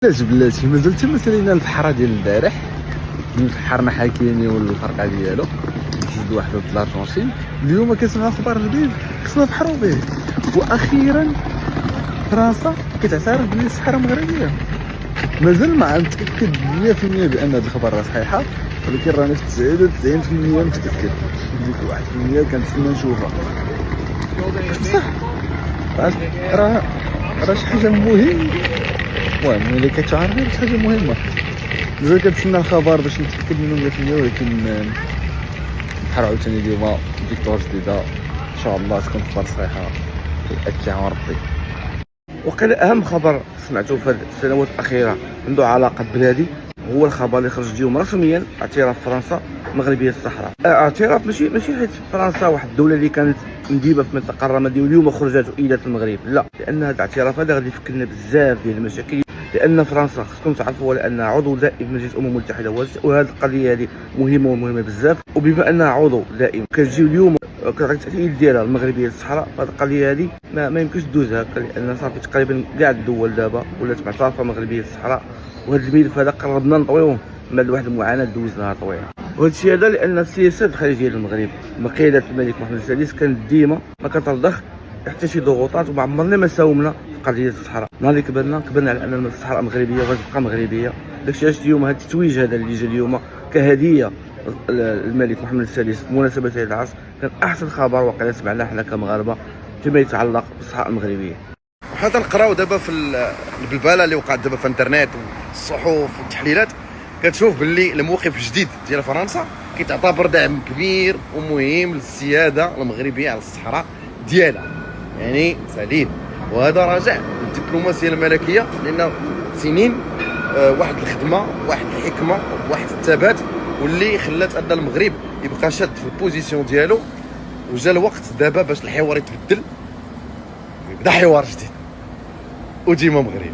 بلاتي مازلتي مسالينا البحر ديال البارح. بحرنا حاكيني والفرقه ديالو جوج واحد د لارجنتين. اليوم كنسمع خبر جديد خصنا نفحروا به، واخيرا فرنسا كتعترف بلي الصحراء مغربيه. مازال ما متاكد 100% بان هذا الخبر راه صحيحه، ولكن راني في 99% متاكد. ديك 1% كنتسنى نشوفها بصح. راه شي حاجه مهمه. المهم ملي كتعرف شي حاجه مهمه مازال كنتسنى الخبر باش نتاكد منه 100%، ولكن بحال عاوتاني اليوم فيكتور جديده ان شاء الله تكون خبر صحيحه وأكد ربي. وقيل اهم خبر سمعته في السنوات الاخيره عنده علاقه ببلادي هو الخبر اللي خرج اليوم رسميا اعتراف فرنسا مغربيه الصحراء. اعتراف ماشي حيت فرنسا واحد الدوله اللي كانت نديبه في المنطقه الرماديه واليوم خرجت وايدت المغرب، لا، لان هذا الاعتراف هذا غادي يفك لنا بزاف ديال المشاكل. لان فرنسا خصكم تعرفوا لانها عضو دائم في مجلس الامم المتحده، وهذه القضيه هذه مهمه بزاف. وبما انها عضو دائم كتجي اليوم كتعطي التاثير ديالها المغربيه للصحراء، هذه القضيه هذه ما يمكنش دوز هكا، لان صافي تقريبا كاع الدول دابا ولات معترفه مغربيه للصحراء. وهذا الملف هذا قربنا نطويوه بعد واحد المعاناه دوزناها طويله. وهذا الشيء هذا لان السياسات الخارجيه للمغرب بقياده الملك محمد السادس كانت ديما ما كترضخ حتى شي ضغوطات، وما عمرنا ما ساومنا في قضيه الصحراء. نهار اللي كبرنا على ان الصحراء مغربيه وغتبقى مغربيه. داكشي علاش اليوم هذا التتويج هذا اللي جا اليوم كهديه الملك محمد السادس بمناسبه هذا العرس كان احسن خبر وقيلا سمعناه حنا كمغاربه فيما يتعلق بالصحراء المغربيه. حنا تنقراو دابا في البلبله اللي وقعت دابا في الانترنت والصحف والتحليلات، كتشوف باللي الموقف الجديد ديال فرنسا كيتعتبر دعم كبير ومهم للسياده المغربيه على الصحراء ديالها، يعني سليم. وهذا راجع للدبلوماسيه الملكيه، لان سنين واحد الخدمه واحد الحكمه واحد الثبات واللي خلات ان المغرب يبقى شاد في البوزيسيون ديالو. وجا الوقت دابا باش الحوار يتبدل، يبدا حوار جديد وديما مغرب.